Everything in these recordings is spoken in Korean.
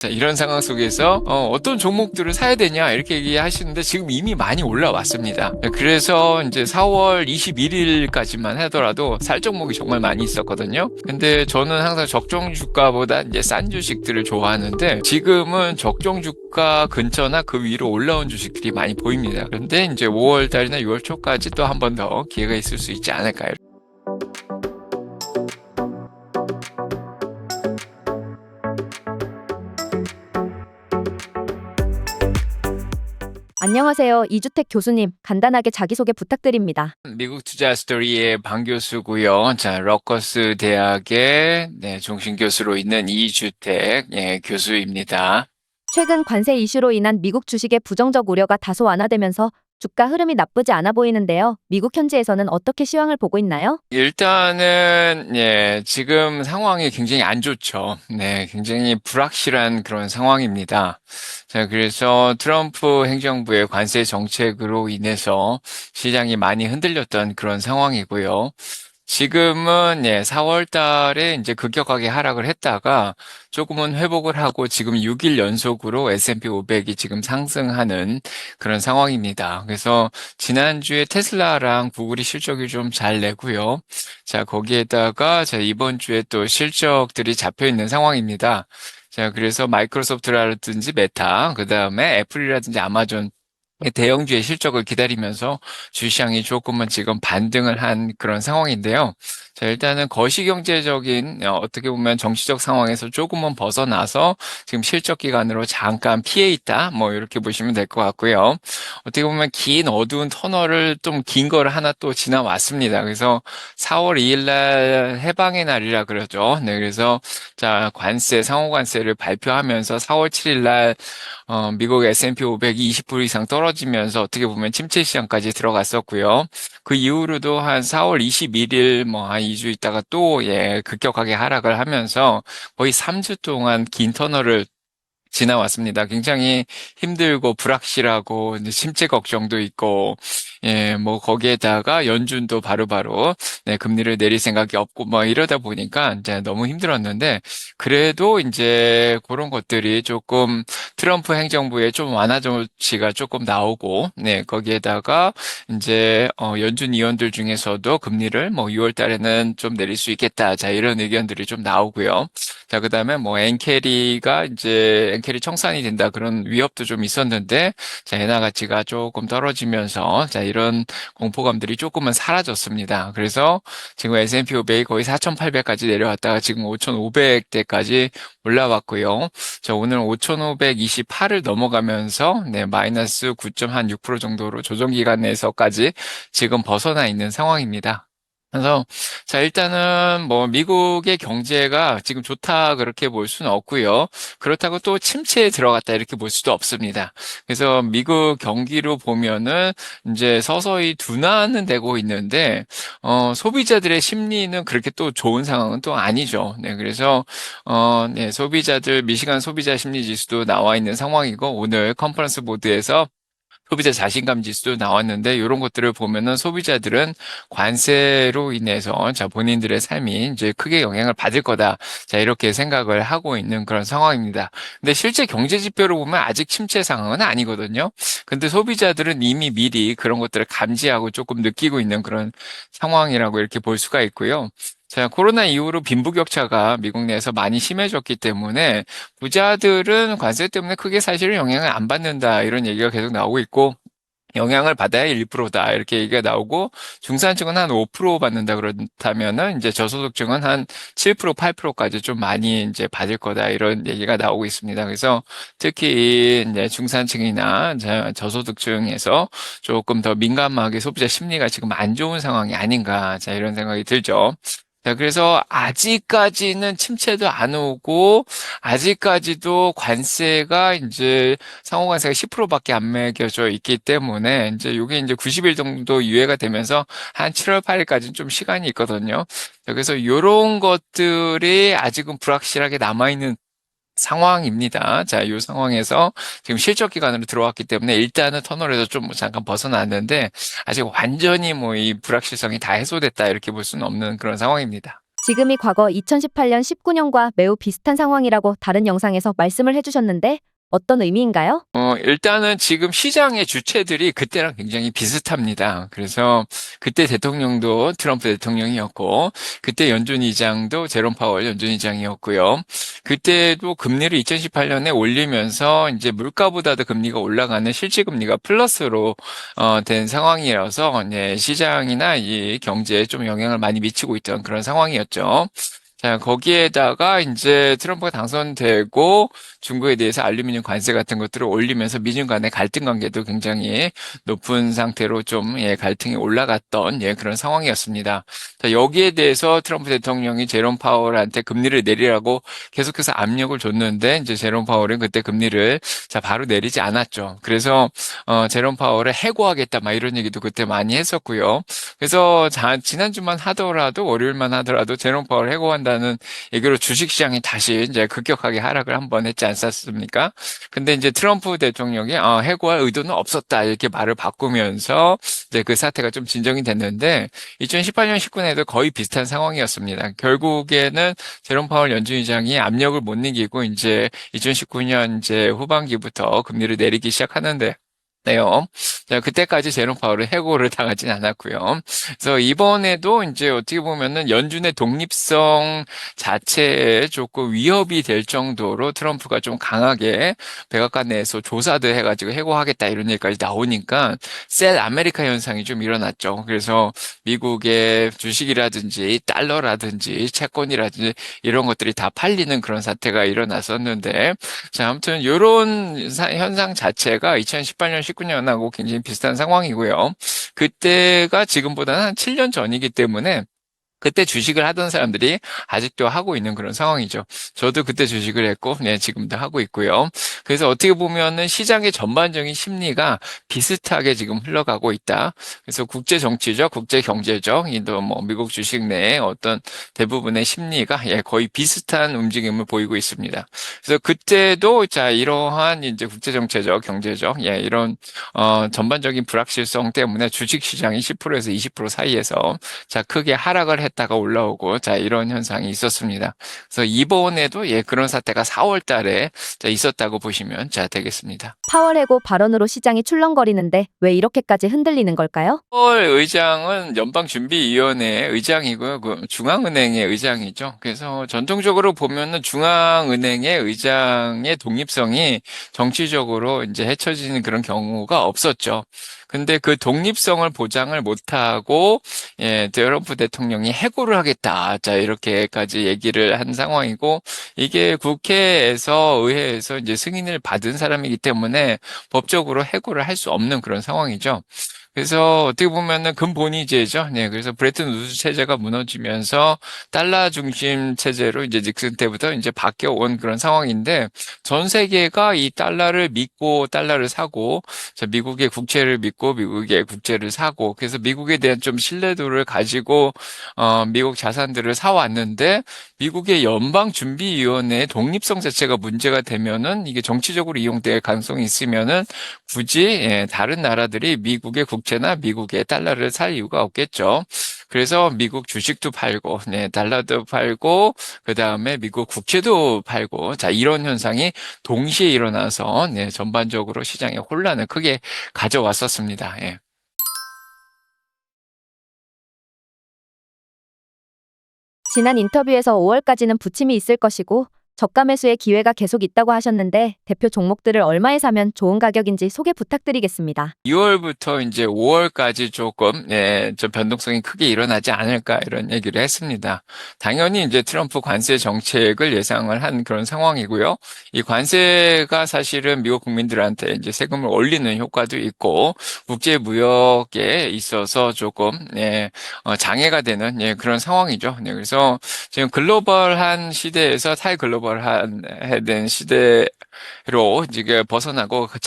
자, 이런 상황 속에서 어떤 종목들을 사야 되냐 이렇게 얘기하시는데 지금 이미 많이 올라왔습니다. 그래서 이제 4월 21일까지만 하더라도 살 종목이 정말 많이 있었거든요. 근데 저는 항상 적정 주가보다 이제 싼 주식들을 좋아하는데 지금은 적정 주가 근처나 그 위로 올라온 주식들이 많이 보입니다. 그런데 이제 5월 달이나 6월 초까지 또 한 번 더 기회가 있을 수 있지 않을까요? 안녕하세요. 이주택 교수님, 간단하게 자기소개 부탁드립니다. 미국 투자 스토리의 방 교수고요. 자, 러커스 대학의 종신 교수로 있는 이주택 교수입니다. 최근 관세 이슈로 인한 미국 주식의 부정적 우려가 다소 완화되면서 주가 흐름이 나쁘지 않아 보이는데요. 미국 현지에서는 어떻게 시황을 보고 있나요? 일단은 지금 상황이 굉장히 안 좋죠. 네, 굉장히 불확실한 그런 상황입니다. 자, 그래서 트럼프 행정부의 관세 정책으로 인해서 시장이 많이 흔들렸던 그런 상황이고요. 지금은 4월 달에 이제 급격하게 하락을 했다가 조금은 회복을 하고 지금 6일 연속으로 S&P 500이 지금 상승하는 그런 상황입니다. 그래서 지난주에 테슬라랑 구글이 실적이 좀 잘 내고요. 자, 거기에다가 이번 주에 또 실적들이 잡혀 있는 상황입니다. 자, 그래서 마이크로소프트라든지 메타, 그 다음에 애플이라든지 아마존 대형주의 실적을 기다리면서 주시장이 조금은 지금 반등을 한 그런 상황인데요. 자, 일단은 거시경제적인 어떻게 보면 정치적 상황에서 조금은 벗어나서 지금 실적 기간으로 잠깐 피해 있다. 뭐 이렇게 보시면 될 것 같고요. 어떻게 보면 긴 어두운 터널을 좀 긴 거를 하나 또 지나왔습니다. 그래서 4월 2일 날 해방의 날이라 그러죠. 네, 그래서 자, 관세, 상호관세를 발표하면서 4월 7일 날 미국 S&P 500이 20% 이상 떨어지면서 어떻게 보면 침체 시장까지 들어갔었고요. 그 이후로도 한 4월 21일 뭐 한 2주 있다가 또 급격하게 하락을 하면서 거의 3주 동안 긴 터널을 지나왔습니다. 굉장히 힘들고 불확실하고 이제 침체 걱정도 있고 뭐 거기에다가 연준도 바로바로 금리를 내릴 생각이 없고 뭐 이러다 보니까 이제 너무 힘들었는데 그래도 이제 그런 것들이 조금 트럼프 행정부의 좀 완화 조치가 조금 나오고 거기에다가 이제 연준 의원들 중에서도 금리를 뭐 6월 달에는 좀 내릴 수 있겠다. 자, 이런 의견들이 좀 나오고요. 자, 그다음에 뭐 엔캐리가 이제 엔캐리 청산이 된다 그런 위협도 좀 있었는데 자, 엔화 가치가 조금 떨어지면서 자, 이런 공포감들이 조금은 사라졌습니다. 그래서 지금 S&P 500이 거의 4,800까지 내려왔다가 지금 5,500대까지 올라왔고요. 자, 오늘 5,528을 넘어가면서 마이너스 9.6% 정도로 조정 기간 내에서까지 지금 벗어나 있는 상황입니다. 그래서 자, 일단은 뭐 미국의 경제가 지금 좋다 그렇게 볼 수는 없고요. 그렇다고 또 침체에 들어갔다 이렇게 볼 수도 없습니다. 그래서 미국 경기로 보면은 이제 서서히 둔화는 되고 있는데 소비자들의 심리는 그렇게 또 좋은 상황은 또 아니죠. 네, 그래서 소비자들 미시간 소비자 심리 지수도 나와 있는 상황이고 오늘 컨퍼런스 보드에서 소비자 자신감 지수도 나왔는데 이런 것들을 보면은 소비자들은 관세로 인해서 자 본인들의 삶이 이제 크게 영향을 받을 거다. 자 이렇게 생각을 하고 있는 그런 상황입니다. 근데 실제 경제 지표로 보면 아직 침체 상황은 아니거든요. 근데 소비자들은 이미 미리 그런 것들을 감지하고 조금 느끼고 있는 그런 상황이라고 이렇게 볼 수가 있고요. 자, 코로나 이후로 빈부격차가 미국 내에서 많이 심해졌기 때문에 부자들은 관세 때문에 크게 사실은 영향을 안 받는다 이런 얘기가 계속 나오고 있고 영향을 받아야 1%다 이렇게 얘기가 나오고 중산층은 한 5% 받는다 그렇다면은 이제 저소득층은 한 7%, 8%까지 좀 많이 이제 받을 거다 이런 얘기가 나오고 있습니다. 그래서 특히 이제 중산층이나 저소득층에서 조금 더 민감하게 소비자 심리가 지금 안 좋은 상황이 아닌가 자 이런 생각이 들죠. 자, 그래서 아직까지는 침체도 안 오고, 아직까지도 관세가 이제 상호관세가 10%밖에 안 매겨져 있기 때문에, 이제 이게 이제 90일 정도 유예가 되면서 한 7월 8일까지는 좀 시간이 있거든요. 자, 그래서 이런 것들이 아직은 불확실하게 남아있는 상황입니다. 자, 이 상황에서 지금 실적 기간으로 들어왔기 때문에 일단은 터널에서 좀 잠깐 벗어났는데 아직 완전히 뭐 이 불확실성이 다 해소됐다 이렇게 볼 수는 없는 그런 상황입니다. 지금이 과거 2018년 19년과 매우 비슷한 상황이라고 다른 영상에서 말씀을 해주셨는데 어떤 의미인가요? 일단은 지금 시장의 주체들이 그때랑 굉장히 비슷합니다. 그래서 그때 대통령도 트럼프 대통령이었고, 그때 연준 의장도 제롬 파월 연준 의장이었고요. 그때도 금리를 2018년에 올리면서 이제 물가보다도 금리가 올라가는 실질 금리가 플러스로 된 상황이라서 시장이나 이 경제에 좀 영향을 많이 미치고 있던 그런 상황이었죠. 자, 거기에다가 이제 트럼프가 당선되고 중국에 대해서 알루미늄 관세 같은 것들을 올리면서 미중 간의 갈등 관계도 굉장히 높은 상태로 좀 갈등이 올라갔던 그런 상황이었습니다. 자, 여기에 대해서 트럼프 대통령이 제롬 파월한테 금리를 내리라고 계속해서 압력을 줬는데 이제 제롬 파월은 그때 금리를 바로 내리지 않았죠. 그래서 제롬 파월을 해고하겠다 막 이런 얘기도 그때 많이 했었고요. 그래서 지난주만 하더라도 월요일만 하더라도 제롬 파월 해고한다는 얘기로 주식시장이 다시 이제 급격하게 하락을 한번 했지 않았습니까? 근데 이제 트럼프 대통령이 해고할 의도는 없었다 이렇게 말을 바꾸면서 이제 그 사태가 좀 진정이 됐는데 2018년 19년에도 거의 비슷한 상황이었습니다. 결국에는 제롬 파월 연준 의장이 압력을 못 이기고 이제 2019년 이제 후반기부터 금리를 내리기 시작하는데 네요. 자, 그때까지 제롬 파월은 해고를 당하진 않았고요. 그래서 이번에도 이제 어떻게 보면은 연준의 독립성 자체에 조금 위협이 될 정도로 트럼프가 좀 강하게 백악관 내에서 조사들 해가지고 해고하겠다 이런 얘기까지 나오니까 셀 아메리카 현상이 좀 일어났죠. 그래서 미국의 주식이라든지 달러라든지 채권이라든지 이런 것들이 다 팔리는 그런 사태가 일어났었는데 자, 아무튼 이런 현상 자체가 2018년 19년하고 굉장히 비슷한 상황이고요. 그때가 지금보다는 한 7년 전이기 때문에 그때 주식을 하던 사람들이 아직도 하고 있는 그런 상황이죠. 저도 그때 주식을 했고, 지금도 하고 있고요. 그래서 어떻게 보면은 시장의 전반적인 심리가 비슷하게 지금 흘러가고 있다. 그래서 국제 정치적, 국제 경제적, 이도 뭐 미국 주식 내에 어떤 대부분의 심리가 거의 비슷한 움직임을 보이고 있습니다. 그래서 그때도 자 이러한 이제 국제 정체적, 경제적, 이런 전반적인 불확실성 때문에 주식 시장이 10%에서 20% 사이에서 자 크게 하락을 했다가 올라오고 자 이런 현상이 있었습니다. 그래서 이번에도 그런 사태가 4월 달에 자 있었다고 보시면 자 되겠습니다. 파월 해고 발언으로 시장이 출렁거리는데 왜 이렇게까지 흔들리는 걸까요? 파월 의장은 연방준비위원회 의장이고요. 그 중앙은행의 의장이죠. 그래서 전통적으로 보면은 중앙은행의 의장의 독립성이 정치적으로 이제 헤쳐지는 그런 경우가 없었죠. 근데 그 독립성을 보장을 못하고 트럼프 대통령이 해고를 하겠다. 자 이렇게까지 얘기를 한 상황이고 이게 국회에서 의회에서 이제 승인을 받은 사람이기 때문에 법적으로 해고를 할 수 없는 그런 상황이죠. 그래서 어떻게 보면은 근본위제죠. 그래서 브레튼 우드 체제가 무너지면서 달러 중심 체제로 이제 닉슨 때부터 이제 바뀌어온 그런 상황인데 전 세계가 이 달러를 믿고 달러를 사고 미국의 국채를 믿고 미국의 국채를 사고 그래서 미국에 대한 좀 신뢰도를 가지고 미국 자산들을 사왔는데 미국의 연방준비위원회의 독립성 자체가 문제가 되면은 이게 정치적으로 이용될 가능성이 있으면은 굳이 다른 나라들이 미국의 국채나 미국의 달러를 살 이유가 없겠죠. 그래서 미국 주식도 팔고, 달러도 팔고, 그 다음에 미국 국채도 팔고, 자, 이런 현상이 동시에 일어나서, 전반적으로 시장에 혼란을 크게 가져왔었습니다. 예. 지난 인터뷰에서 5월까지는 부침이 있을 것이고 저가 매수의 기회가 계속 있다고 하셨는데 대표 종목들을 얼마에 사면 좋은 가격인지 소개 부탁드리겠습니다. 2월부터 이제 5월까지 조금 좀 변동성이 크게 일어나지 않을까 이런 얘기를 했습니다. 당연히 이제 트럼프 관세 정책을 예상을 한 그런 상황이고요. 이 관세가 사실은 미국 국민들한테 이제 세금을 올리는 효과도 있고 국제 무역에 있어서 조금 장애가 되는 그런 상황이죠. 그래서 지금 글로벌한 시대에서 탈글로벌한 된 시대 이제 벗어나고 그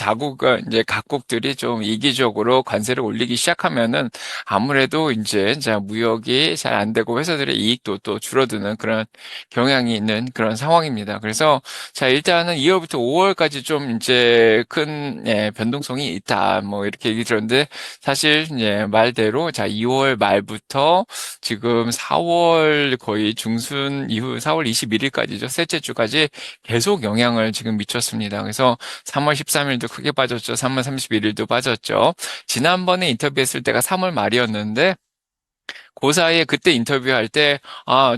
이제 각국들이 좀 이기적으로 관세를 올리기 시작하면은 아무래도 이제 자 무역이 잘 안 되고 회사들의 이익도 또 줄어드는 그런 경향이 있는 그런 상황입니다. 그래서 자 일단은 2월부터 5월까지 좀 이제 큰 변동성이 있다. 뭐 이렇게 얘기 들었는데 사실 이제 말대로 자 2월 말부터 지금 4월 거의 중순 이후 4월 21일까지죠. 셋째 주까지 계속 영향을 지금 미쳤습니다. 그래서 3월 13일도 크게 빠졌죠. 3월 31일도 빠졌죠. 지난번에 인터뷰했을 때가 3월 말이었는데 그 사이에 그때 인터뷰할 때,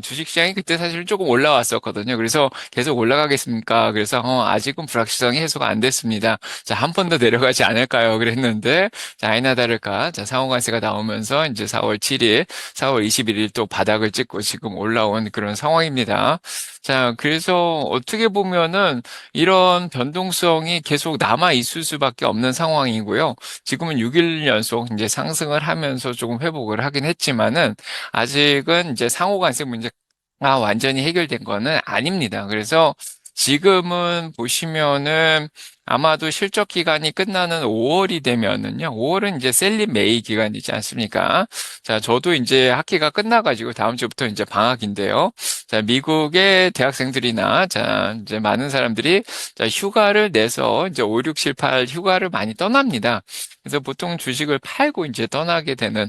주식시장이 그때 사실 조금 올라왔었거든요. 그래서 계속 올라가겠습니까? 그래서, 아직은 불확실성이 해소가 안 됐습니다. 자, 한 번 더 내려가지 않을까요? 그랬는데, 자, 아니나 다를까. 자, 상호관세가 나오면서 이제 4월 7일, 4월 21일 또 바닥을 찍고 지금 올라온 그런 상황입니다. 자, 그래서 어떻게 보면은 이런 변동성이 계속 남아 있을 수밖에 없는 상황이고요. 지금은 6일 연속 이제 상승을 하면서 조금 회복을 하긴 했지만은 아직은 이제 상호 간세 문제가 완전히 해결된 거는 아닙니다. 그래서 지금은 보시면은 아마도 실적 기간이 끝나는 5월이 되면은요. 5월은 이제 셀린 메이 기간이지 않습니까? 자, 저도 이제 학기가 끝나가지고 다음 주부터 이제 방학인데요. 자, 미국의 대학생들이나 자, 이제 많은 사람들이 자, 휴가를 내서 이제 5, 6, 7, 8 휴가를 많이 떠납니다. 그래서 보통 주식을 팔고 이제 떠나게 되는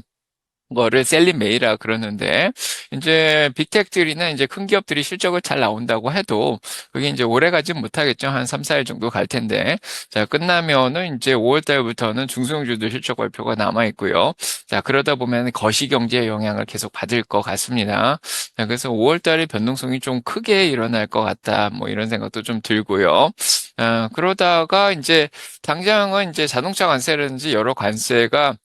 거를 셀린 메이라 그러는데 이제 빅텍들이나 이제 큰 기업들이 실적을 잘 나온다고 해도 그게 이제 오래 가진 못하겠죠. 한 3, 4일 정도 갈 텐데. 자, 끝나면은 이제 5월 달부터는 중소형주도 실적 발표가 남아 있고요. 자, 그러다 보면 거시 경제의 영향을 계속 받을 것 같습니다. 자, 그래서 5월 달에 변동성이 좀 크게 일어날 것 같다. 뭐 이런 생각도 좀 들고요. 그러다가 이제 당장은 이제 자동차 관세라든지 여러 관세가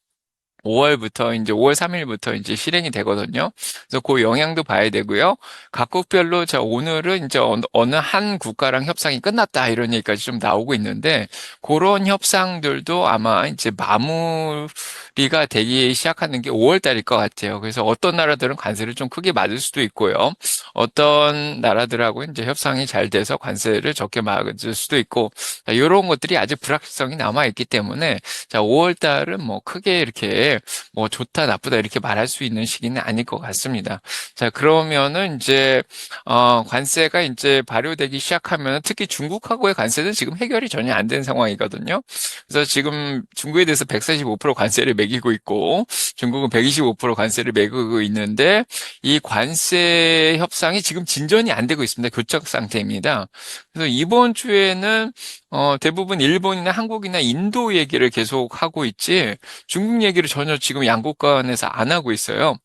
5월부터 이제 5월 3일부터 이제 실행이 되거든요. 그래서 그 영향도 봐야 되고요. 각국별로 자 오늘은 이제 어느 한 국가랑 협상이 끝났다 이런 얘기까지 좀 나오고 있는데 그런 협상들도 아마 이제 마무리가 되기 시작하는 게 5월 달일 것 같아요. 그래서 어떤 나라들은 관세를 좀 크게 맞을 수도 있고요. 어떤 나라들하고 이제 협상이 잘 돼서 관세를 적게 맞을 수도 있고 자, 이런 것들이 아직 불확실성이 남아 있기 때문에 자 5월 달은 뭐 크게 이렇게 뭐 좋다 나쁘다 이렇게 말할 수 있는 시기는 아닐 것 같습니다. 자 그러면은 이제 관세가 이제 발효되기 시작하면 특히 중국하고의 관세는 지금 해결이 전혀 안 된 상황이거든요. 그래서 지금 중국에 대해서 145% 관세를 매기고 있고 중국은 125% 관세를 매기고 있는데 이 관세 협상이 지금 진전이 안 되고 있습니다. 교착 상태입니다. 그래서 이번 주에는 대부분 일본이나 한국이나 인도 얘기를 계속 하고 있지 중국 얘기를 전혀 지금 양국 간에서 안 하고 있어요.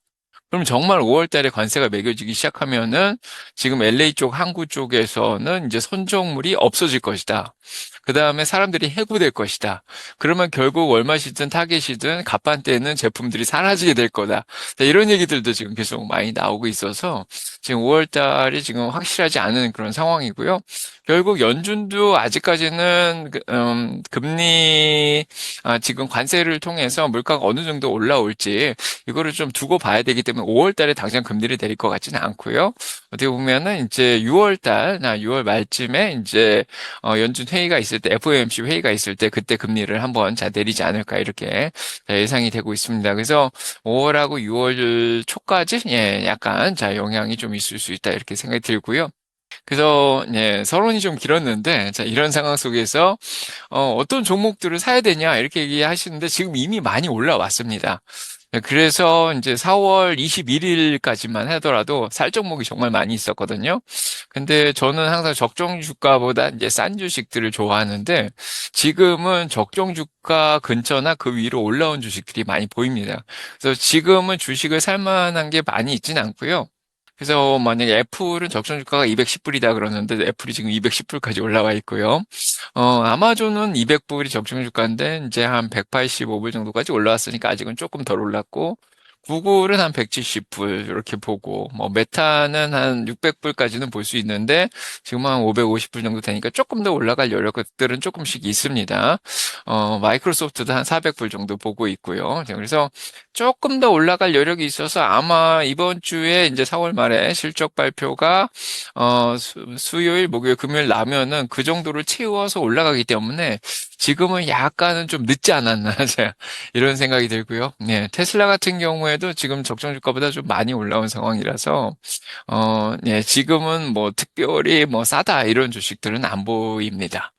그럼 정말 5월 달에 관세가 매겨지기 시작하면은 지금 LA 쪽, 항구 쪽에서는 이제 선정물이 없어질 것이다. 그 다음에 사람들이 해고될 것이다. 그러면 결국 월마시든 타겟이든 갑판대는 제품들이 사라지게 될 거다. 자, 이런 얘기들도 지금 계속 많이 나오고 있어서 지금 5월 달이 지금 확실하지 않은 그런 상황이고요. 결국 연준도 아직까지는 금리 지금 관세를 통해서 물가가 어느 정도 올라올지 이거를 좀 두고 봐야 되기 때문에 5월 달에 당장 금리를 내릴 것 같지는 않고요. 어떻게 보면은 이제 6월 달나 6월 말쯤에 이제 연준 회의가 있을 때 FOMC 회의가 있을 때 그때 금리를 한번 자 내리지 않을까 이렇게 예상이 되고 있습니다. 그래서 5월하고 6월 초까지 약간 자 영향이 좀 있을 수 있다 이렇게 생각이 들고요. 그래서 서론이 좀 길었는데 자 이런 상황 속에서 어떤 종목들을 사야 되냐 이렇게 얘기하시는데 지금 이미 많이 올라왔습니다. 그래서 이제 4월 21일까지만 하더라도 살 종목이 정말 많이 있었거든요. 근데 저는 항상 적정 주가보다 이제 싼 주식들을 좋아하는데 지금은 적정 주가 근처나 그 위로 올라온 주식들이 많이 보입니다. 그래서 지금은 주식을 살 만한 게 많이 있진 않고요. 그래서 만약에 애플은 적정 주가가 210불이다 그러는데 애플이 지금 210불까지 올라와 있고요. 아마존은 200불이 적정 주가인데 이제 한 185불 정도까지 올라왔으니까 아직은 조금 덜 올랐고 구글은 한 170불 이렇게 보고 뭐 메타는 한 600불까지는 볼 수 있는데 지금 한 550불 정도 되니까 조금 더 올라갈 여력들은 조금씩 있습니다. 마이크로소프트도 한 400불 정도 보고 있고요. 자, 그래서 조금 더 올라갈 여력이 있어서 아마 이번 주에 이제 4월 말에 실적 발표가 수요일, 목요일, 금요일 나면은 그 정도를 채워서 올라가기 때문에 지금은 약간은 좀 늦지 않았나 제가 이런 생각이 들고요. 네, 테슬라 같은 경우에도 지금 적정 주가보다 좀 많이 올라온 상황이라서 네, 지금은 뭐 특별히 뭐 싸다 이런 주식들은 안 보입니다.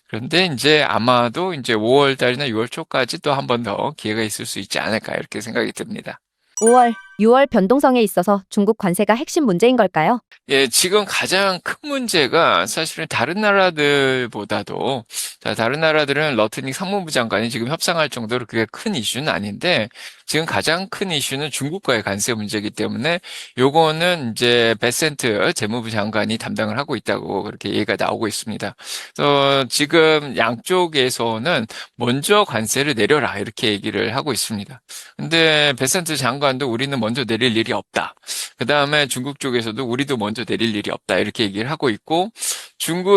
그런데 이제 아마도 이제 5월 달이나 6월 초까지 또 한 번 더 기회가 있을 수 있지 않을까 이렇게 생각이 듭니다. 5월, 6월 변동성에 있어서 중국 관세가 핵심 문제인 걸까요? 예, 지금 가장 큰 문제가 사실은 다른 나라들보다도, 자, 다른 나라들은 러트닉 상무부 장관이 지금 협상할 정도로 그게 큰 이슈는 아닌데, 지금 가장 큰 이슈는 중국과의 관세 문제이기 때문에, 요거는 이제 베센트 재무부 장관이 담당을 하고 있다고 그렇게 얘기가 나오고 있습니다. 그래서 지금 양쪽에서는 먼저 관세를 내려라, 이렇게 얘기를 하고 있습니다. 근데 베센트 장관도 우리는 먼저 내릴 일이 없다. 그 다음에 중국 쪽에서도 우리도 먼저 내릴 일이 없다. 이렇게 얘기를 하고 있고,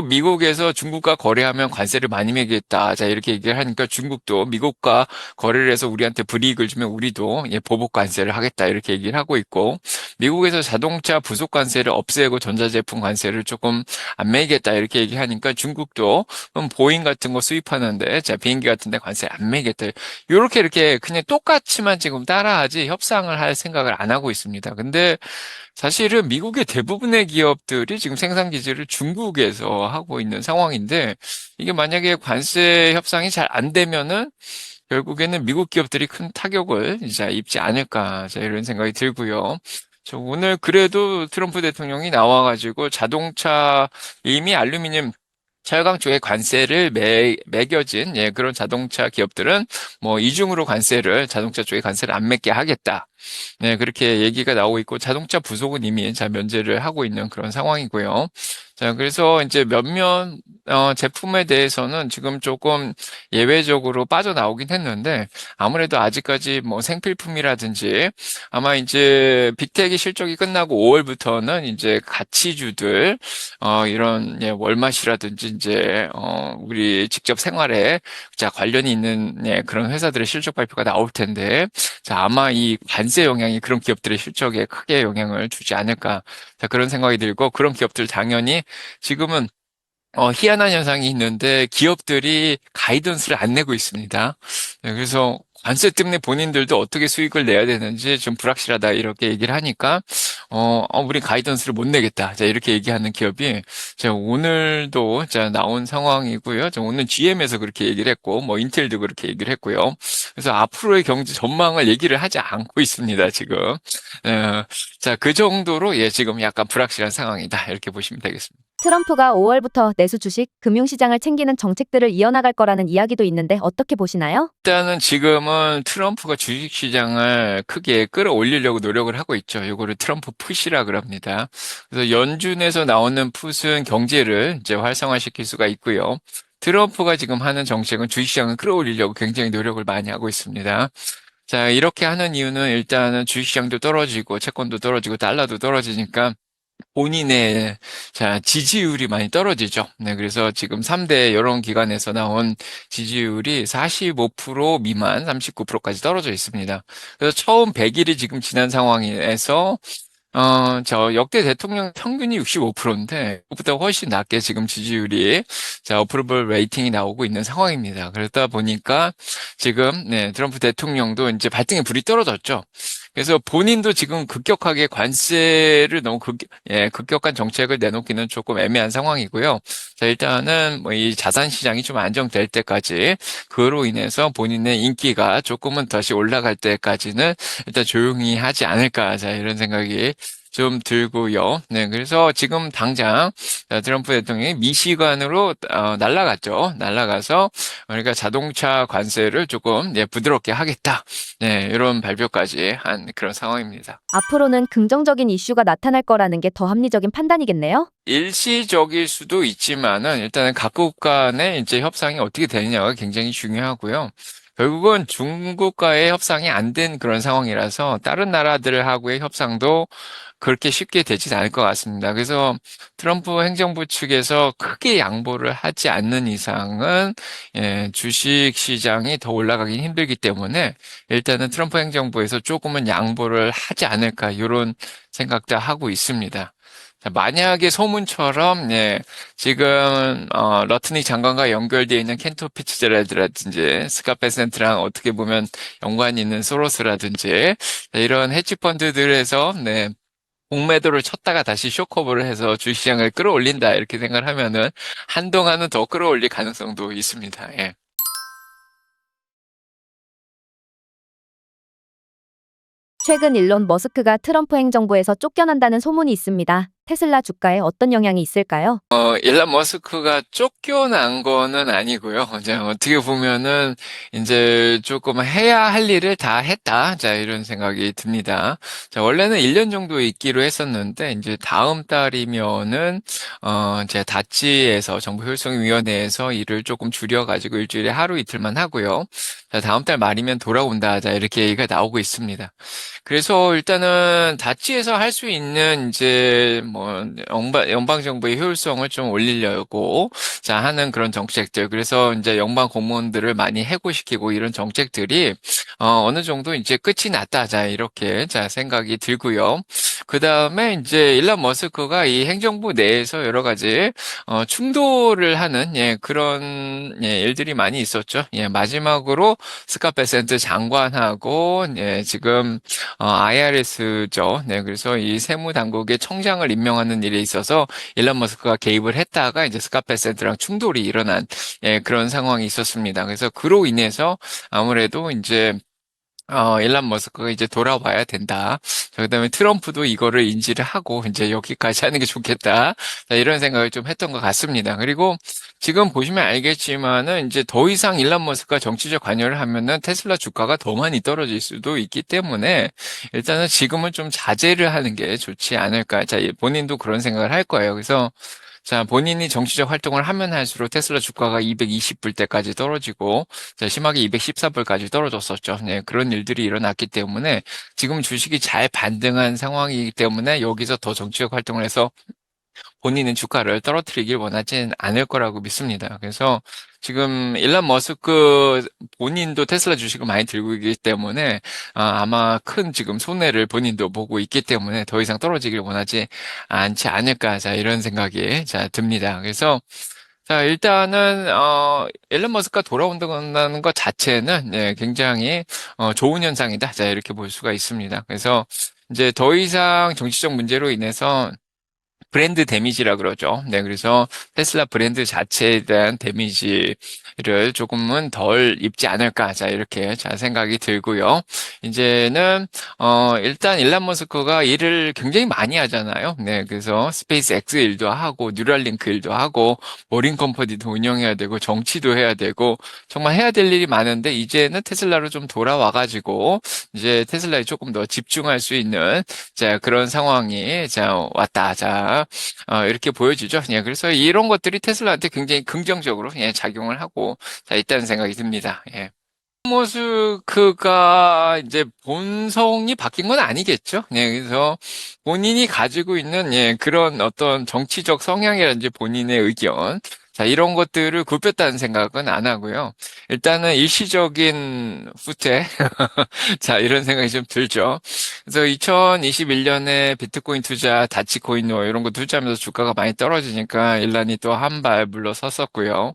미국에서 중국과 거래하면 관세를 많이 매기겠다. 자, 이렇게 얘기를 하니까 중국도 미국과 거래를 해서 우리한테 불이익을 주면 우리도 보복 관세를 하겠다. 이렇게 얘기를 하고 있고, 미국에서 자동차 부속 관세를 없애고 전자제품 관세를 조금 안 매기겠다. 이렇게 얘기하니까 중국도 그럼 보잉 같은 거 수입하는데, 자, 비행기 같은 데 관세 안 매기겠다. 이렇게 그냥 똑같이만 지금 따라하지 협상을 할 생각을 안 하고 있습니다. 근데 사실은 미국의 대부분의 기업들이 지금 생산 기지를 중국에서 하고 있는 상황인데 이게 만약에 관세 협상이 잘 안 되면은 결국에는 미국 기업들이 큰 타격을 이제 입지 않을까 자, 이런 생각이 들고요. 저 오늘 그래도 트럼프 대통령이 나와가지고 자동차 이미 알루미늄 철강 쪽에 관세를 매겨진 그런 자동차 기업들은 뭐 이중으로 자동차 쪽에 관세를 안 맺게 하겠다. 네, 그렇게 얘기가 나오고 있고 자동차 부속은 이미 자 면제를 하고 있는 그런 상황이고요. 자, 그래서 이제 몇몇 제품에 대해서는 지금 조금 예외적으로 빠져나오긴 했는데 아무래도 아직까지 뭐 생필품이라든지 아마 이제 빅텍이 실적이 끝나고 5월부터는 이제 가치주들 이런 월마트라든지 이제 우리 직접 생활에 자 관련이 있는 그런 회사들의 실적 발표가 나올 텐데 자 아마 이 관세 영향이 그런 기업들의 실적에 크게 영향을 주지 않을까 자 그런 생각이 들고 그런 기업들 당연히 지금은 희한한 현상이 있는데 기업들이 가이던스를 안 내고 있습니다. 네, 그래서 관세 때문에 본인들도 어떻게 수익을 내야 되는지 좀 불확실하다 이렇게 얘기를 하니까 우리 가이던스를 못 내겠다. 자, 이렇게 얘기하는 기업이 자, 오늘도 자, 나온 상황이고요. 자, 오늘 GM에서 그렇게 얘기를 했고 뭐 인텔도 그렇게 얘기를 했고요. 그래서 앞으로의 경제 전망을 얘기를 하지 않고 있습니다, 지금. 자, 그 정도로 지금 약간 불확실한 상황이다. 이렇게 보시면 되겠습니다. 트럼프가 5월부터 내수 주식, 금융시장을 챙기는 정책들을 이어나갈 거라는 이야기도 있는데 어떻게 보시나요? 일단은 지금은 트럼프가 주식시장을 크게 끌어올리려고 노력을 하고 있죠. 이거를 트럼프 풋이라 그럽니다. 그래서 연준에서 나오는 풋은 경제를 이제 활성화시킬 수가 있고요. 트럼프가 지금 하는 정책은 주식시장을 끌어올리려고 굉장히 노력을 많이 하고 있습니다. 자, 이렇게 하는 이유는 일단은 주식시장도 떨어지고 채권도 떨어지고 달러도 떨어지니까 본인의 지지율이 많이 떨어지죠. 네, 그래서 지금 3대 여론기관에서 나온 지지율이 45% 미만, 39%까지 떨어져 있습니다. 그래서 처음 100일이 지금 지난 상황에서 저 역대 대통령 평균이 65%인데 그보다 훨씬 낮게 지금 지지율이 어프로벌 레이팅이 나오고 있는 상황입니다. 그러다 보니까 지금 트럼프 대통령도 이제 발등에 불이 떨어졌죠. 그래서 본인도 지금 급격하게 관세를 너무 급격한 정책을 내놓기는 조금 애매한 상황이고요. 자, 일단은 뭐 이 자산 시장이 좀 안정될 때까지 그로 인해서 본인의 인기가 조금은 다시 올라갈 때까지는 일단 조용히 하지 않을까. 자, 이런 생각이 좀 들고요. 네, 그래서 지금 당장 트럼프 대통령이 미시간으로 날아갔죠. 날아가서 그러니까 자동차 관세를 조금 부드럽게 하겠다. 네, 이런 발표까지 한 그런 상황입니다. 앞으로는 긍정적인 이슈가 나타날 거라는 게 더 합리적인 판단이겠네요? 일시적일 수도 있지만은 일단은 각국 간의 이제 협상이 어떻게 되느냐가 굉장히 중요하고요. 결국은 중국과의 협상이 안 된 그런 상황이라서 다른 나라들하고의 협상도 그렇게 쉽게 되지 않을 것 같습니다. 그래서 트럼프 행정부 측에서 크게 양보를 하지 않는 이상은 주식 시장이 더 올라가긴 힘들기 때문에 일단은 트럼프 행정부에서 조금은 양보를 하지 않을까 이런 생각도 하고 있습니다. 자, 만약에 소문처럼 지금 러트니 장관과 연결되어 있는 켄토 피츠제랄드라든지 스캇 베센트랑 어떻게 보면 연관이 있는 소로스라든지 이런 헤지 펀드들에서 공매도를 쳤다가 다시 쇼커버를 해서 주식시장을 끌어올린다 이렇게 생각을 하면은 한동안은 더 끌어올릴 가능성도 있습니다. 예. 최근 일론 머스크가 트럼프 행정부에서 쫓겨난다는 소문이 있습니다. 테슬라 주가에 어떤 영향이 있을까요? 일론 머스크가 쫓겨난 거는 아니고요. 이제 어떻게 보면은 이제 조금 해야 할 일을 다 했다. 자, 이런 생각이 듭니다. 자, 원래는 1년 정도 있기로 했었는데 이제 다음 달이면은 제 다치에서 정부 효율성위원회에서 일을 조금 줄여가지고 일주일에 하루 이틀만 하고요. 자, 다음 달 말이면 돌아온다. 자, 이렇게 얘기가 나오고 있습니다. 그래서 일단은 다치에서 할 수 있는 이제 뭐 연방 정부의 효율성을 좀 올리려고 자 하는 그런 정책들. 그래서 이제 연방 공무원들을 많이 해고시키고 이런 정책들이 어느 정도 이제 끝이 났다. 자 이렇게 자 생각이 들고요. 그 다음에 이제 일론 머스크가 이 행정부 내에서 여러 가지 충돌을 하는 그런 일들이 많이 있었죠. 마지막으로 스캇 베센트 장관하고 지금 IRS죠. 네, 그래서 이 세무당국의 청장을 임명하는 일에 있어서 일론 머스크가 개입을 했다가 이제 스캇 베센트랑 충돌이 일어난 그런 상황이 있었습니다. 그래서 그로 인해서 아무래도 이제 일론 머스크가 이제 돌아와야 된다. 자, 그다음에 트럼프도 이거를 인지를 하고 이제 여기까지 하는 게 좋겠다. 자, 이런 생각을 좀 했던 것 같습니다. 그리고 지금 보시면 알겠지만은 이제 더 이상 일론 머스크가 정치적 관여를 하면은 테슬라 주가가 더 많이 떨어질 수도 있기 때문에 일단은 지금은 좀 자제를 하는 게 좋지 않을까. 자, 본인도 그런 생각을 할 거예요. 그래서 자, 본인이 정치적 활동을 하면 할수록 테슬라 주가가 220불 대까지 떨어지고, 자, 심하게 214불까지 떨어졌었죠. 네, 그런 일들이 일어났기 때문에 지금 주식이 잘 반등한 상황이기 때문에 여기서 더 정치적 활동을 해서 본인은 주가를 떨어뜨리길 원하진 않을 거라고 믿습니다. 그래서 지금 일론 머스크 본인도 테슬라 주식을 많이 들고 있기 때문에 아마 큰 지금 손해를 본인도 보고 있기 때문에 더 이상 떨어지길 원하지 않지 않을까. 자, 이런 생각이 자, 듭니다. 그래서 자, 일단은, 일론 머스크가 돌아온다는 것 자체는, 굉장히, 좋은 현상이다. 자, 이렇게 볼 수가 있습니다. 그래서, 이제 더 이상 정치적 문제로 인해서 브랜드 데미지라 그러죠. 네, 그래서 테슬라 브랜드 자체에 대한 데미지를 조금은 덜 입지 않을까. 자, 이렇게 자 생각이 들고요. 이제는 일단 일론 머스크가 일을 굉장히 많이 하잖아요. 네, 그래서 스페이스 X 일도 하고 뉴럴링크 일도 하고 보링 컴퍼니도 운영해야 되고 정치도 해야 되고 정말 해야 될 일이 많은데 이제는 테슬라로 좀 돌아와가지고 이제 테슬라에 조금 더 집중할 수 있는 자 그런 상황이 자 왔다. 자 이렇게 보여지죠. 그래서 이런 것들이 테슬라한테 굉장히 긍정적으로 작용을 하고 자, 있다는 생각이 듭니다. 머스크가 이제 본성이 바뀐 건 아니겠죠. 그래서 본인이 가지고 있는 그런 어떤 정치적 성향이라든지 본인의 의견, 자, 이런 것들을 굽혔다는 생각은 안 하고요. 일단은 일시적인 후퇴, 자, 이런 생각이 좀 들죠. 그래서 2021년에 비트코인 투자, 다치코인 이런 거 투자하면서 주가가 많이 떨어지니까 일란이 또 한 발 물러섰었고요.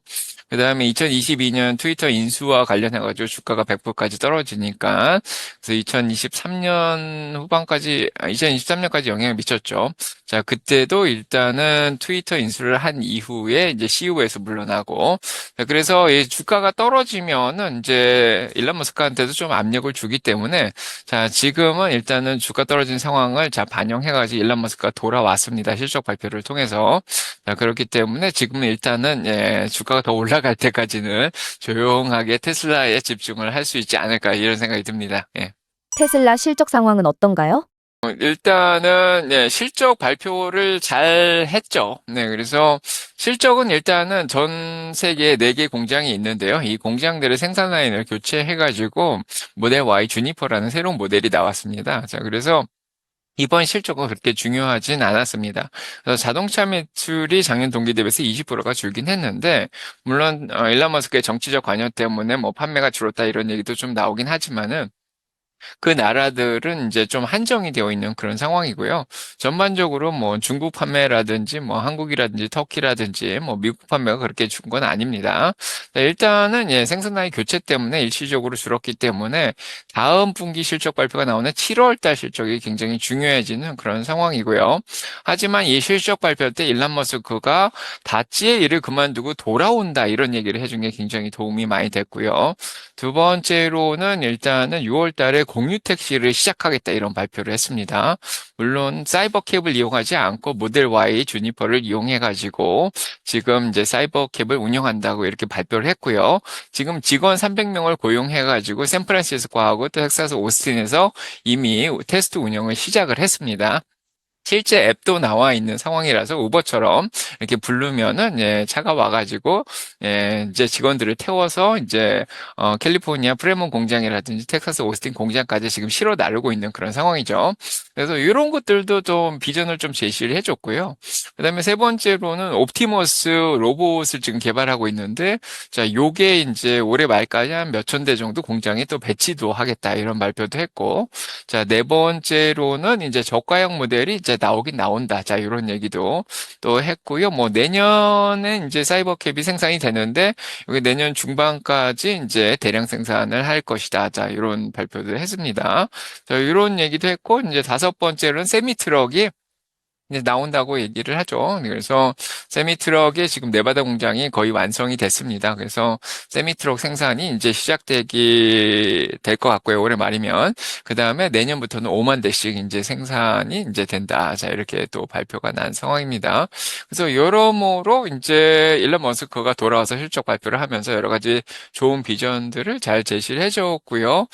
그 다음에 2022년 트위터 인수와 관련해가지고 주가가 100%까지 떨어지니까, 그래서 2023년 후반까지, 2023년까지 영향을 미쳤죠. 자, 그때도 일단은 트위터 인수를 한 이후에 이제 CEO에서 물러나고, 자, 그래서 이 주가가 떨어지면은 이제 일론 머스크한테도 좀 압력을 주기 때문에, 자, 지금은 일단은 주가 떨어진 상황을 자, 반영해가지고 일론 머스크가 돌아왔습니다. 실적 발표를 통해서. 자, 그렇기 때문에 지금은 일단은 주가가 더 올라갈 때까지는 조용하게 테슬라에 집중을 할 수 있지 않을까 이런 생각이 듭니다. 예. 테슬라 실적 상황은 어떤가요? 일단은 예, 실적 발표를 잘 했죠. 네, 그래서 실적은 일단은 전 세계에 4개 공장이 있는데요. 이 공장들의 생산 라인을 교체해가지고 모델 Y 주니퍼라는 새로운 모델이 나왔습니다. 자, 그래서 이번 실적은 그렇게 중요하진 않았습니다. 그래서 자동차 매출이 작년 동기 대비해서 20%가 줄긴 했는데, 물론 일론 머스크의 정치적 관여 때문에 뭐 판매가 줄었다 이런 얘기도 좀 나오긴 하지만은 그 나라들은 이제 좀 한정이 되어 있는 그런 상황이고요. 전반적으로 뭐 중국 판매라든지 뭐 한국이라든지 터키라든지 뭐 미국 판매가 그렇게 준 건 아닙니다. 네, 일단은 예, 생산라인 교체 때문에 일시적으로 줄었기 때문에 다음 분기 실적 발표가 나오는 7월 달 실적이 굉장히 중요해지는 그런 상황이고요. 하지만 이 실적 발표 때 일론 머스크가 다찌의 일을 그만두고 돌아온다 이런 얘기를 해준 게 굉장히 도움이 많이 됐고요. 두 번째로는 일단은 6월 달에 공유 택시를 시작하겠다 이런 발표를 했습니다. 물론 사이버캡을 이용하지 않고 모델 Y 주니퍼를 이용해 가지고 지금 이제 사이버캡을 운영한다고 이렇게 발표를 했고요. 지금 직원 300명을 고용해 가지고 샌프란시스코하고 또 텍사스 오스틴에서 이미 테스트 운영을 시작을 했습니다. 실제 앱도 나와 있는 상황이라서 우버처럼 이렇게 부르면은 예, 차가 와가지고 예, 이제 직원들을 태워서 이제 캘리포니아 프레몬 공장이라든지 텍사스 오스틴 공장까지 지금 실어 나르고 있는 그런 상황이죠. 그래서 이런 것들도 좀 비전을 좀 제시를 해줬고요. 그다음에 세 번째로는 옵티머스 로봇을 지금 개발하고 있는데 자, 요게 이제 올해 말까지 한 몇천 대 정도 공장에 또 배치도 하겠다 이런 발표도 했고 자, 네 번째로는 이제 저가형 모델이 이제 나오긴 나온다. 자, 이런 얘기도 또 했고요. 뭐 내년에 이제 사이버캡이 생산이 되는데 여기 내년 중반까지 이제 대량 생산을 할 것이다. 자, 이런 발표도 했습니다. 자, 이런 얘기도 했고 이제 다섯 번째로는 세미 트럭이 이제 나온다고 얘기를 하죠. 그래서 세미트럭의 지금 네바다 공장이 거의 완성이 됐습니다. 그래서 세미트럭 생산이 이제 시작되기 될 것 같고요. 올해 말이면. 그 다음에 내년부터는 5만 대씩 이제 생산이 이제 된다. 자, 이렇게 또 발표가 난 상황입니다. 그래서 여러모로 이제 일론 머스크가 돌아와서 실적 발표를 하면서 여러 가지 좋은 비전들을 잘 제시를 해줬고요.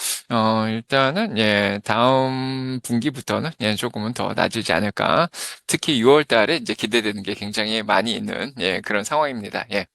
일단은 예, 다음 분기부터는 예, 조금은 더 낮아지지 않을까. 특히 6월 달에 이제 기대되는 게 굉장히 많이 있는 예, 그런 상황입니다. 예.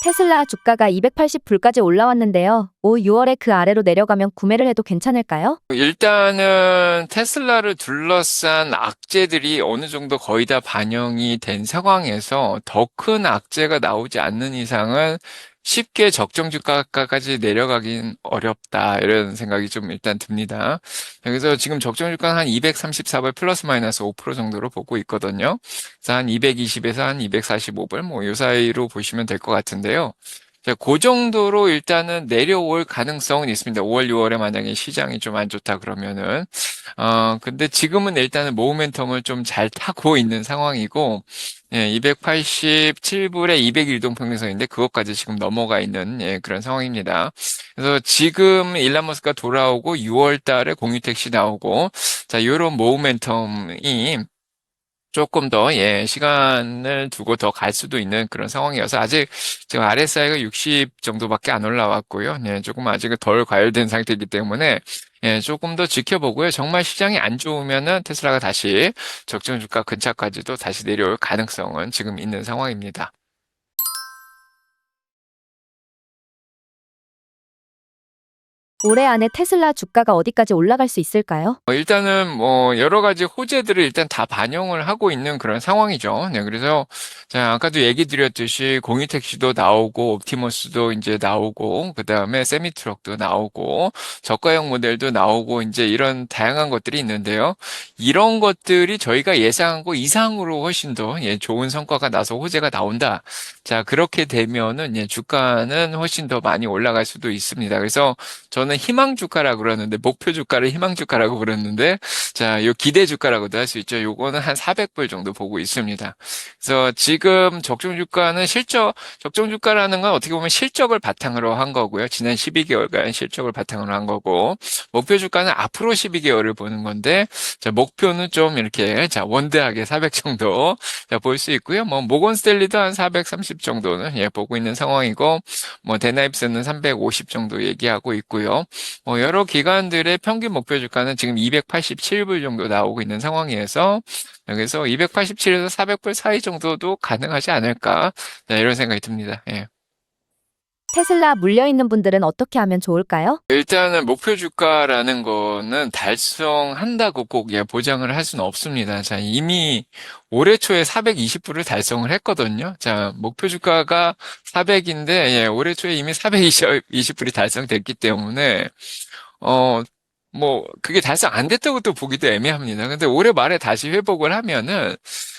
테슬라 주가가 280불까지 올라왔는데요. 올 6월에 그 아래로 내려가면 구매를 해도 괜찮을까요? 일단은 테슬라를 둘러싼 악재들이 어느 정도 거의 다 반영이 된 상황에서 더 큰 악재가 나오지 않는 이상은 쉽게 적정 주가까지 내려가긴 어렵다. 이런 생각이 좀 일단 듭니다. 그래서 지금 적정 주가는 한 234불 플러스 마이너스 5% 정도로 보고 있거든요. 그래서 한 220에서 한 245불 뭐 요 사이로 보시면 될 것 같은데요. 자, 그 정도로 일단은 내려올 가능성은 있습니다. 5월, 6월에 만약에 시장이 좀 안 좋다 그러면은. 근데 지금은 일단은 모멘텀을 좀 잘 타고 있는 상황이고, 예, 287불에 200일동 평균선인데 그것까지 지금 넘어가 있는 예, 그런 상황입니다. 그래서 지금 일론 머스크가 돌아오고 6월 달에 공유 택시 나오고, 자, 요런 모멘텀이 조금 더, 예, 시간을 두고 더 갈 수도 있는 그런 상황이어서 아직 지금 RSI가 60 정도밖에 안 올라왔고요. 예, 조금 아직 덜 과열된 상태이기 때문에 예, 조금 더 지켜보고요. 정말 시장이 안 좋으면은 테슬라가 다시 적정 주가 근처까지도 다시 내려올 가능성은 지금 있는 상황입니다. 올해 안에 테슬라 주가가 어디까지 올라갈 수 있을까요? 일단은 뭐 여러 가지 호재들을 일단 다 반영을 하고 있는 그런 상황이죠. 네, 그래서 자, 아까도 얘기 드렸듯이 공유택시도 나오고 옵티머스도 이제 나오고 그다음에 세미트럭도 나오고 저가형 모델도 나오고 이제 이런 다양한 것들이 있는데요. 이런 것들이 저희가 예상한 거 이상으로 훨씬 더 예, 좋은 성과가 나서 호재가 나온다. 자, 그렇게 되면은 예, 주가는 훨씬 더 많이 올라갈 수도 있습니다. 그래서 저는 희망 주가라고 그러는데 목표 주가를 희망 주가라고 부르는데 자, 요 기대 주가라고도 할 수 있죠. 요거는 한 400불 정도 보고 있습니다. 그래서 지금 적정 주가는 적정 주가라는 건 어떻게 보면 실적을 바탕으로 한 거고요. 지난 12개월간 실적을 바탕으로 한 거고 목표 주가는 앞으로 12개월을 보는 건데 자, 목표는 좀 이렇게 자, 원대하게 400 정도 자, 볼 수 있고요. 뭐 모건 스탠리도 한 430 정도는 예, 보고 있는 상황이고 뭐 대나입스는 350 정도 얘기하고 있고요. 뭐 여러 기관들의 평균 목표 주가는 지금 287불 정도 나오고 있는 상황이어서 여기서 287에서 400불 사이 정도도 가능하지 않을까, 네, 이런 생각이 듭니다. 예. 테슬라 물려있는 분들은 어떻게 하면 좋을까요? 일단은 목표 주가라는 거는 달성한다고 꼭 예, 보장을 할 수는 없습니다. 자, 이미 올해 초에 420불을 달성을 했거든요. 자, 목표 주가가 400인데, 예, 올해 초에 이미 420불이 달성됐기 때문에, 어, 뭐, 그게 달성 안 됐다고 또 보기도 애매합니다. 근데 올해 말에 다시 회복을 하면은,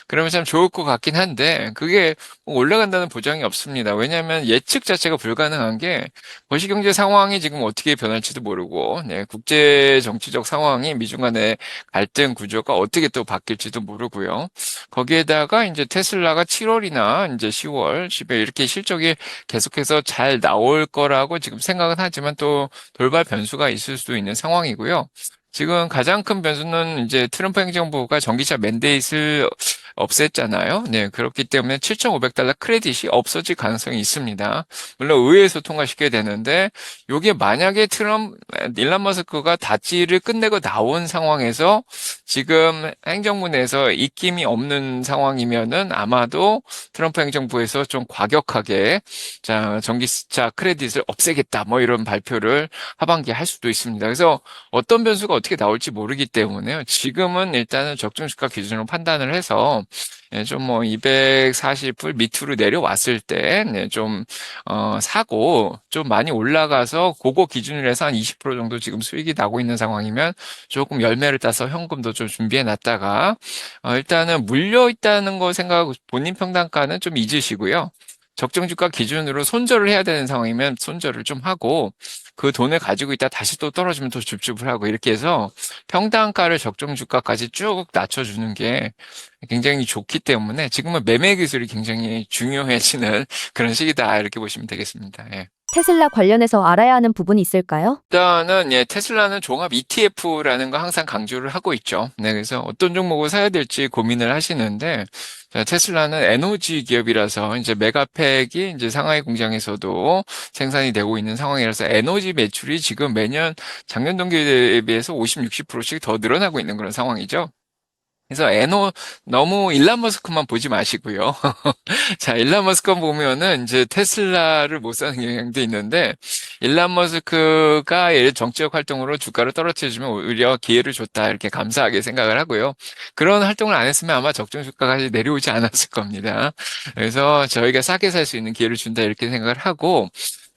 그러면 참 좋을 것 같긴 한데, 그게 뭐 올라간다는 보장이 없습니다. 왜냐하면 예측 자체가 불가능한 게, 거시경제 상황이 지금 어떻게 변할지도 모르고, 네, 국제 정치적 상황이 미중 간의 갈등 구조가 어떻게 또 바뀔지도 모르고요. 거기에다가 이제 테슬라가 7월이나 이제 10월, 10월 이렇게 실적이 계속해서 잘 나올 거라고 지금 생각은 하지만 또 돌발 변수가 있을 수도 있는 상황이고요. 지금 가장 큰 변수는 이제 트럼프 행정부가 전기차 맨데이트를 없앴잖아요. 네, 그렇기 때문에 7,500달러 크레딧이 없어질 가능성이 있습니다. 물론 의회에서 통과시켜야 되는데, 요게 만약에 일론 머스크가 다찌를 끝내고 나온 상황에서 지금 행정부 내에서 입김이 없는 상황이면은 아마도 트럼프 행정부에서 좀 과격하게 자, 전기차 크레딧을 없애겠다, 뭐 이런 발표를 하반기에 할 수도 있습니다. 그래서 어떤 변수가 어떻게 나올지 모르기 때문에요. 지금은 일단은 적정주가 기준으로 판단을 해서 예, 좀 뭐 240불 밑으로 내려왔을 때, 네, 좀, 사고, 좀 많이 올라가서 그거 기준으로 해서 한 20% 정도 지금 수익이 나고 있는 상황이면 조금 열매를 따서 현금도 좀 준비해 놨다가, 일단은 물려 있다는 거 생각하고 본인 평단가는 좀 잊으시고요. 적정 주가 기준으로 손절을 해야 되는 상황이면 손절을 좀 하고 그 돈을 가지고 있다 다시 또 떨어지면 또 줍줍을 하고 이렇게 해서 평단가를 적정 주가까지 쭉 낮춰주는 게 굉장히 좋기 때문에 지금은 매매 기술이 굉장히 중요해지는 그런 시기다 이렇게 보시면 되겠습니다. 예. 테슬라 관련해서 알아야 하는 부분이 있을까요? 일단은 예, 테슬라는 종합 ETF라는 거 항상 강조를 하고 있죠. 네, 그래서 어떤 종목을 사야 될지 고민을 하시는데 자, 테슬라는 에너지 기업이라서 이제 메가팩이 이제 상하이 공장에서도 생산이 되고 있는 상황이라서 에너지 매출이 지금 매년 작년 동기에 비해서 50, 60%씩 더 늘어나고 있는 그런 상황이죠. 그래서 너무 일론 머스크만 보지 마시고요. 자, 일론 머스크 보면은 이제 테슬라를 못 사는 경향도 있는데, 일론 머스크가 예를 정치적 활동으로 주가를 떨어뜨려주면 오히려 기회를 줬다, 이렇게 감사하게 생각을 하고요. 그런 활동을 안 했으면 아마 적정 주가까지 내려오지 않았을 겁니다. 그래서 저희가 싸게 살 수 있는 기회를 준다, 이렇게 생각을 하고,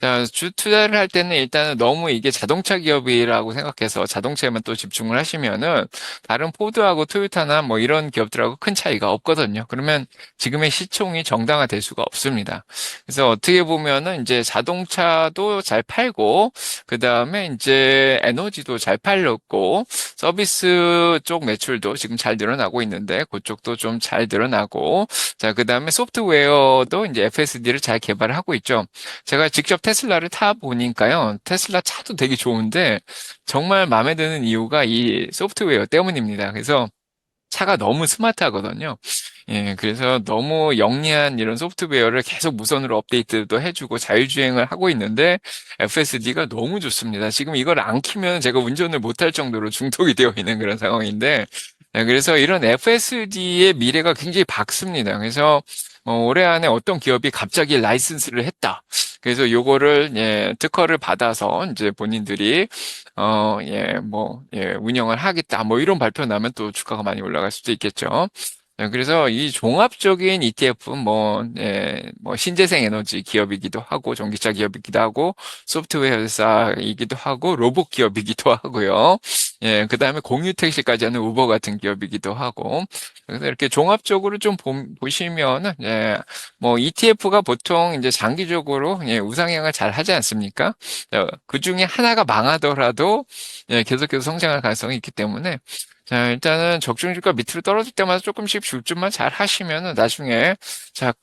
자, 주 투자를 할 때는 일단은 너무 이게 자동차 기업이라고 생각해서 자동차에만 또 집중을 하시면은 다른 포드하고 토요타나 뭐 이런 기업들하고 큰 차이가 없거든요. 그러면 지금의 시총이 정당화될 수가 없습니다. 그래서 어떻게 보면은 이제 자동차도 잘 팔고 그 다음에 이제 에너지도 잘 팔렸고 서비스 쪽 매출도 지금 잘 늘어나고 있는데 그쪽도 좀 잘 늘어나고 자, 그 다음에 소프트웨어도 이제 FSD를 잘 개발을 하고 있죠. 제가 직접 테슬라를 타 보니까요. 테슬라 차도 되게 좋은데 정말 마음에 드는 이유가 이 소프트웨어 때문입니다. 그래서 차가 너무 스마트하거든요. 예, 그래서 너무 영리한 이런 소프트웨어를 계속 무선으로 업데이트도 해주고 자율주행을 하고 있는데 FSD가 너무 좋습니다. 지금 이걸 안 키면 제가 운전을 못할 정도로 중독이 되어 있는 그런 상황인데 네, 그래서 이런 FSD의 미래가 굉장히 밝습니다. 그래서 올해 안에 어떤 기업이 갑자기 라이선스를 했다. 그래서 요거를 예, 특허를 받아서 이제 본인들이 운영을 하겠다. 뭐 이런 발표 나면 또 주가가 많이 올라갈 수도 있겠죠. 네, 그래서 이 종합적인 ETF 뭐 신재생 에너지 기업이기도 하고 전기차 기업이기도 하고 소프트웨어 회사이기도 하고 로봇 기업이기도 하고요. 예, 그다음에 공유 택시까지 하는 우버 같은 기업이기도 하고. 그래서 이렇게 종합적으로 좀 보시면은 예, 뭐 ETF가 보통 이제 장기적으로 예, 우상향을 잘 하지 않습니까? 그 중에 하나가 망하더라도 예, 계속해서 성장할 가능성이 있기 때문에 자, 일단은 적정주가 밑으로 떨어질 때마다 조금씩 집중만 잘 하시면은 나중에 자,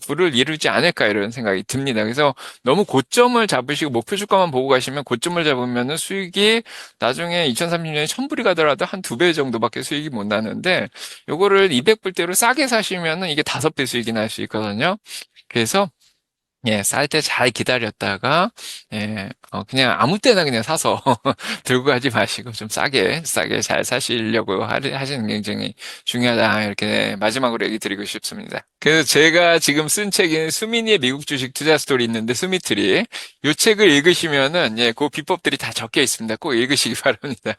부를 이루지 않을까 이런 생각이 듭니다. 그래서 너무 고점을 잡으시고 목표 주가만 보고 가시면 고점을 잡으면은 수익이 나중에 2030년에 1000불이 가더라도 한 2배 정도밖에 수익이 못 나는데 요거를 200불대로 싸게 사시면은 이게 5배 수익이 날 수 있거든요. 그래서 예, 쌀 때 잘 기다렸다가, 예, 그냥 아무 때나 그냥 사서 들고 가지 마시고 좀 싸게 잘 사시려고 하시는 게 굉장히 중요하다. 이렇게 마지막으로 얘기 드리고 싶습니다. 그래서 제가 지금 쓴 책인 수민이의 미국 주식 투자 스토리 있는데, 수미트리. 이 책을 읽으시면은, 예, 그 비법들이 다 적혀 있습니다. 꼭 읽으시기 바랍니다.